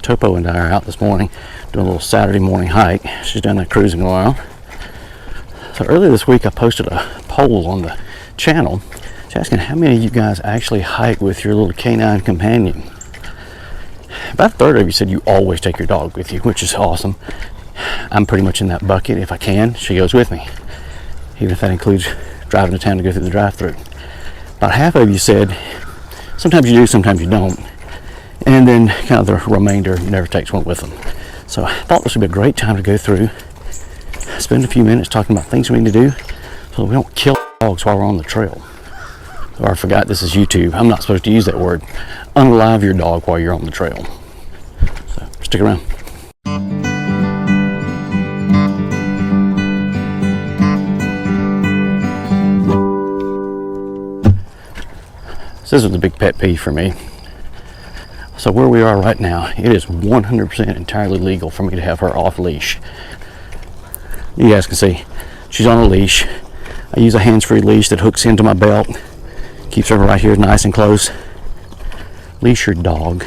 Topo and I are out this morning doing a little Saturday morning hike. She's down there cruising around. So earlier this week I posted a poll on the channel asking how many of you guys actually hike with your little canine companion. About a third of you said you always take your dog with you, which is awesome. I'm pretty much in that bucket. If I can, she goes with me, even if that includes driving to town to go through the drive-thru. About half of you said sometimes you do, sometimes you don't, and then kind of the remainder never takes one with them. So I thought this would be a great time to go through, spend a few minutes talking about things we need to do so that we don't kill dogs while we're on the trail. Or I forgot this is YouTube. I'm not supposed to use that word. Unalive your dog while you're on the trail. So stick around. So this is a big pet peeve for me. So where we are right now, it is 100% entirely legal for me to have her off leash. You guys can see she's on a leash. I use a hands-free leash that hooks into my belt. Keeps her right here nice and close. Leash your dog.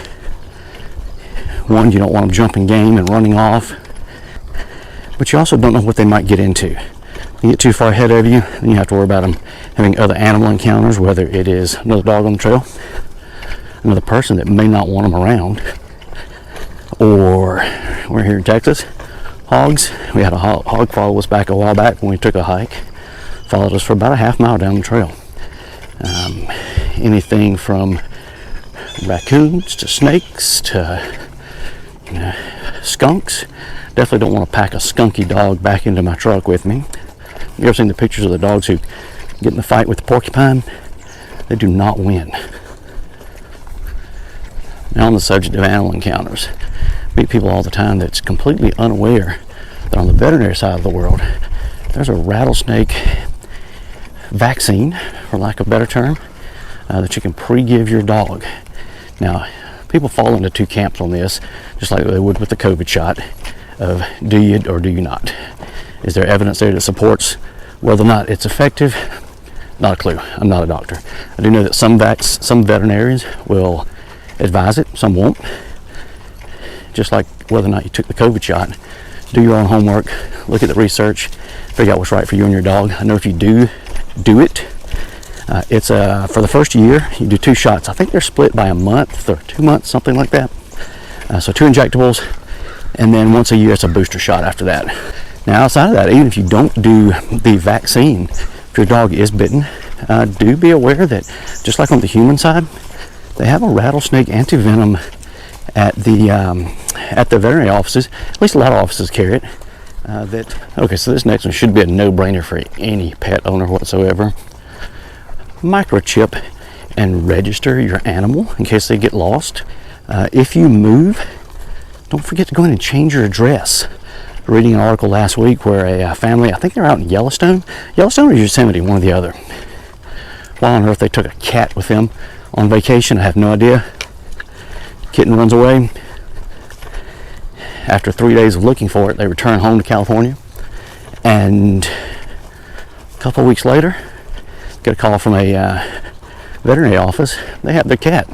One, you don't want them jumping game and running off, but you also don't know what they might get into. You get too far ahead of you, then you have to worry about them having other animal encounters, whether it is another dog on the trail, another person that may not want them around, or we're here in Texas, hogs. We had a hog follow us back a while back when we took a hike. Followed us for about a half mile down the trail. Anything from raccoons to snakes to skunks. Definitely don't want to pack a skunky dog back into my truck with me. You ever seen the pictures of the dogs who get in the fight with the porcupine? They do not win. Now on the subject of animal encounters, I meet people all the time that's completely unaware that on the veterinary side of the world, there's a rattlesnake vaccine, for lack of a better term, that you can pre-give your dog. Now, people fall into two camps on this, just like they would with the COVID shot, of do you or do you not? Is there evidence there that supports whether or not it's effective? Not a clue. I'm not a doctor. I do know that some veterinarians will advise it, some won't. Just like whether or not you took the COVID shot, do your own homework, look at the research, figure out what's right for you and your dog. I know if you do it, it's for the first year you do 2 shots. I think they're split by a month or 2 months, something like that. So 2 injectables, and then once a year it's a booster shot after that. Now outside of that, even if you don't do the vaccine, if your dog is bitten, do be aware that just like on the human side, they have a rattlesnake antivenom at the veterinary offices. At least a lot of offices carry it. Okay, so this next one should be a no-brainer for any pet owner whatsoever. Microchip and register your animal in case they get lost. If you move, don't forget to go in and change your address. Reading an article last week where a family, I think they're out in Yellowstone or Yosemite, one or the other. Why on earth they took a cat with them on vacation, I have no idea. Kitten runs away. After 3 days of looking for it, they return home to California, and a couple of weeks later, get a call from a veterinary office. They have their cat.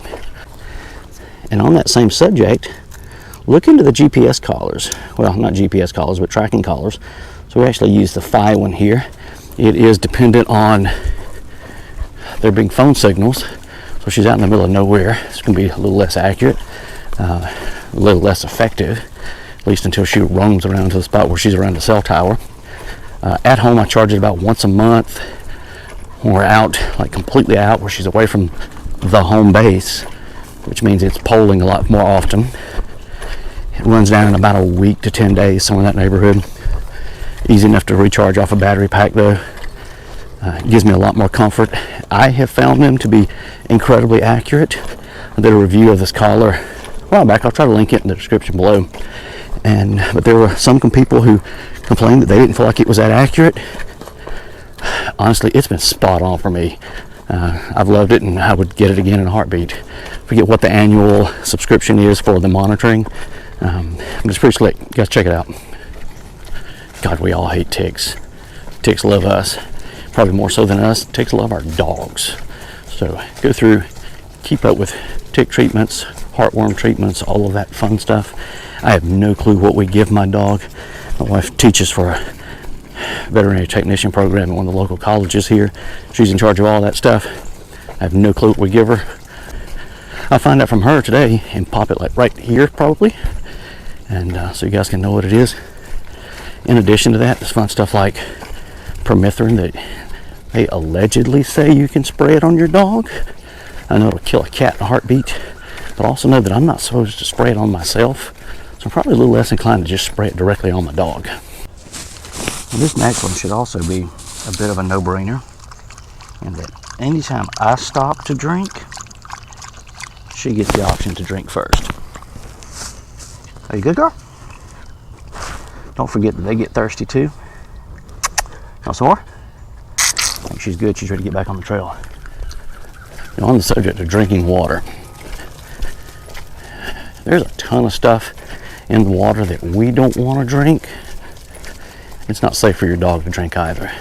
And on that same subject, look into the GPS collars. Well, not GPS collars, but tracking collars. So we actually use the Fi one here. It is dependent on there being phone signals. So she's out in the middle of nowhere. It's going to be a little less accurate, a little less effective, at least until she roams around to the spot where she's around the cell tower. At home, I charge it about once a month. When we're out, like completely out, where she's away from the home base, which means it's polling a lot more often. It runs down in about a week to 10 days, somewhere in that neighborhood. Easy enough to recharge off a battery pack though. It gives me a lot more comfort. I have found them to be incredibly accurate. I did a review of this collar a while back. I'll try to link it in the description below. But there were some people who complained that they didn't feel like it was that accurate. Honestly, it's been spot on for me. I've loved it, and I would get it again in a heartbeat. Forget what the annual subscription is for the monitoring. But it's pretty slick. You guys check it out. God, we all hate ticks. Ticks love us. Probably more so than us. Ticks love our dogs. So go through, keep up with tick treatments, heartworm treatments, all of that fun stuff. I have no clue what we give my dog. My wife teaches for a veterinary technician program at one of the local colleges here. She's in charge of all that stuff. I have no clue what we give her. I'll find out from her today and pop it like right here probably, and so you guys can know what it is. In addition to that, there's fun stuff like permethrin that they allegedly say you can spray it on your dog. I know it'll kill a cat in a heartbeat, but I also know that I'm not supposed to spray it on myself, so I'm probably a little less inclined to just spray it directly on my dog. And this next one should also be a bit of a no-brainer, in that anytime I stop to drink, she gets the option to drink first. Are you good, girl? Don't forget that they get thirsty too. How sore? I think she's good. She's ready to get back on the trail. And on the subject of drinking water, there's a ton of stuff in the water that we don't want to drink. It's not safe for your dog to drink either.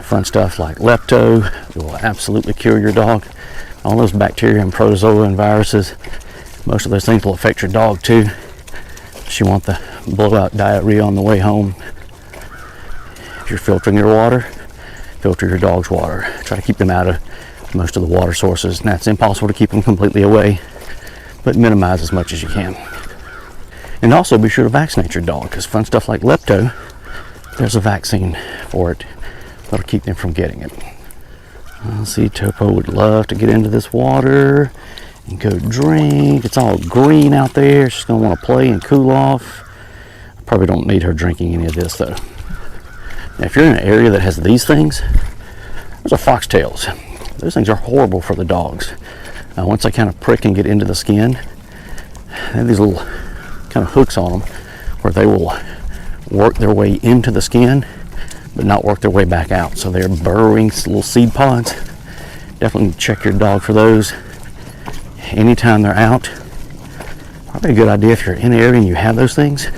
Fun stuff like lepto will absolutely cure your dog. All those bacteria and protozoa and viruses, most of those things will affect your dog too. If you want the blowout diarrhea on the way home, if you're filtering your water, filter your dog's water. Try to keep them out of most of the water sources. And that's impossible to keep them completely away, but minimize as much as you can. And also be sure to vaccinate your dog, because fun stuff like lepto, there's a vaccine for it that'll keep them from getting it. I see Topo would love to get into this water and go drink. It's all green out there. She's gonna want to play and cool off. I probably don't need her drinking any of this though. Now, if you're in an area that has these things, those are foxtails. Those things are horrible for the dogs. Once they kind of prick and get into the skin, they have these little kind of hooks on them where they will work their way into the skin but not work their way back out. So they're burrowing little seed pods. Definitely check your dog for those anytime they're out. Probably a good idea if you're in the area and you have those things,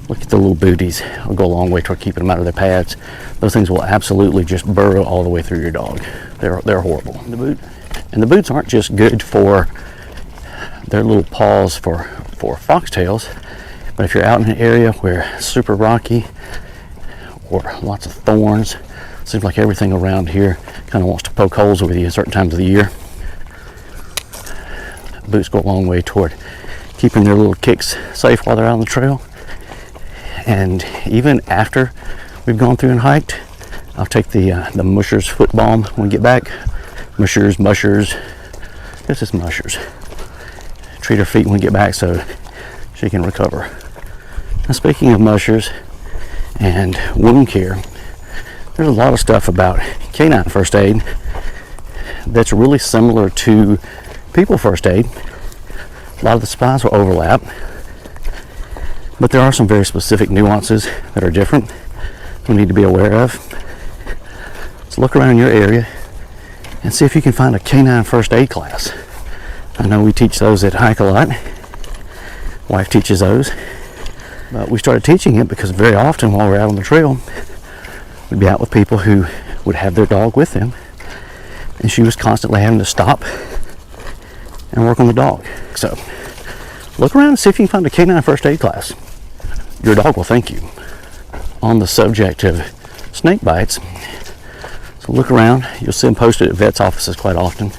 look at the little booties. It'll go a long way toward keeping them out of their pads. Those things will absolutely just burrow all the way through your dog. They're horrible. And the boots aren't just good for their little paws for foxtails, but if you're out in an area where it's super rocky or lots of thorns, seems like everything around here kind of wants to poke holes with you at certain times of the year. Boots go a long way toward keeping their little kicks safe while they're out on the trail. And even after we've gone through and hiked, I'll take the Mushers foot balm when we get back. Mushers, this is Mushers. Treat her feet when we get back so she can recover. Now, speaking of Mushers and wound care, there's a lot of stuff about canine first aid that's really similar to people first aid. A lot of the supplies will overlap, but there are some very specific nuances that are different we need to be aware of. So look around your area and see if you can find a canine first aid class. I know we teach those at Hike-ALOT. Wife teaches those. But we started teaching it because very often while we're out on the trail, we'd be out with people who would have their dog with them, and she was constantly having to stop and work on the dog. So look around and see if you can find a canine first aid class. Your dog will thank you. On the subject of snake bites, so look around. You'll see them posted at vets' offices quite often.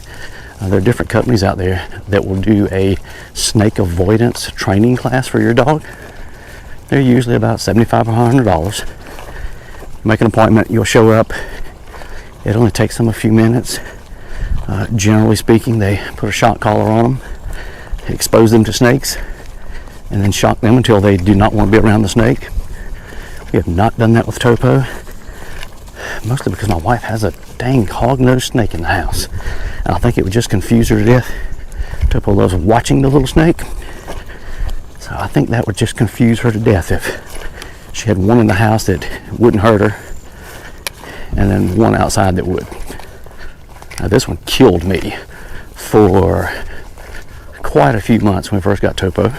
There are different companies out there that will do a snake avoidance training class for your dog. They're usually about $75 or $100. Make an appointment, you'll show up. It only takes them a few minutes. Generally speaking, they put a shock collar on them, expose them to snakes, and then shock them until they do not want to be around the snake. We have not done that with Topo, mostly because my wife has a dang hog-nosed snake in the house, and I think it would just confuse her to death. Topo loves watching the little snake, so I think that would just confuse her to death if she had one in the house that wouldn't hurt her and then one outside that would. Now, this one killed me for quite a few months when we first got Topo.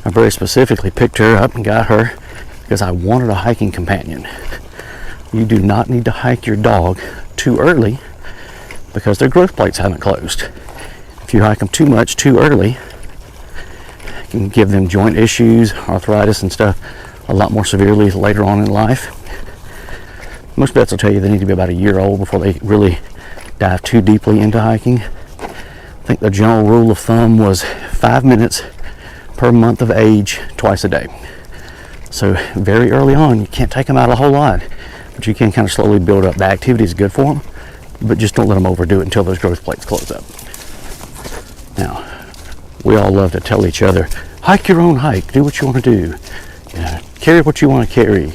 I very specifically picked her up and got her because I wanted a hiking companion. You do not need to hike your dog too early because their growth plates haven't closed. If you hike them too much too early, can give them joint issues, arthritis and stuff a lot more severely later on in life. Most vets will tell you they need to be about a year old before they really dive too deeply into hiking. I think the general rule of thumb was 5 minutes per month of age, twice a day. So very early on, you can't take them out a whole lot, but you can kind of slowly build up. The activity is good for them, but just don't let them overdo it until those growth plates close up. Now, we all love to tell each other, hike your own hike, do what you want to do, carry what you want to carry,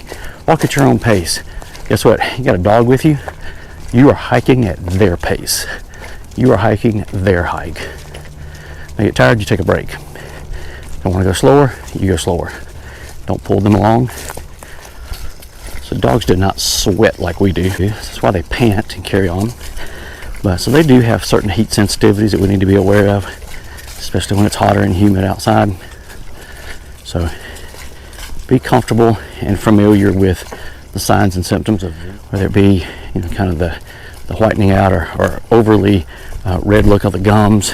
walk at your own pace. Guess what? You got a dog with you, you are hiking at their pace. You are hiking their hike. When you get tired, you take a break. Don't want to go slower, you go slower. Don't pull them along. So dogs do not sweat like we do. That's why they pant and carry on. But so they do have certain heat sensitivities that we need to be aware of, especially when it's hotter and humid outside. So be comfortable and familiar with the signs and symptoms of whether it be, kind of the whitening out or overly red look of the gums,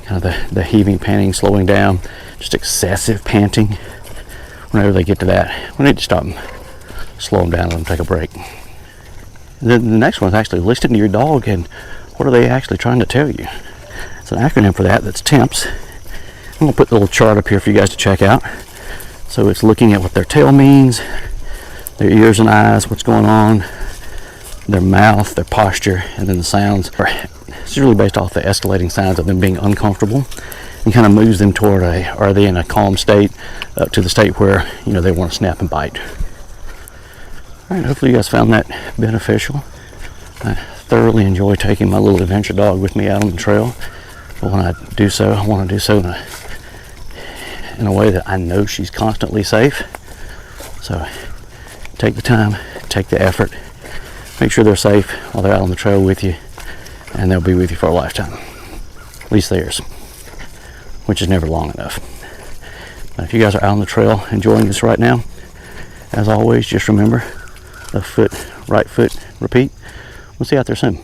kind of the heaving, panting, slowing down, just excessive panting. Whenever they get to that, we need to stop them, slow them down, and let them take a break. Then the next one is actually listen to your dog and what are they actually trying to tell you. It's an acronym for that. That's TEMPS. I'm going to put the little chart up here for you guys to check out. So it's looking at what their tail means, their ears and eyes, what's going on, their mouth, their posture, and then the sounds. It's really based off the escalating signs of them being uncomfortable, and kind of moves them toward are they in a calm state up to the state where they want to snap and bite. All right, hopefully you guys found that beneficial. I thoroughly enjoy taking my little adventure dog with me out on the trail, but when I do so, I want to do so in a way that I know she's constantly safe. So take the time, take the effort, make sure they're safe while they're out on the trail with you, and they'll be with you for a lifetime, at least theirs, which is never long enough. But if you guys are out on the trail enjoying this right now, as always, just remember, left foot, right foot, repeat. We'll see you out there soon.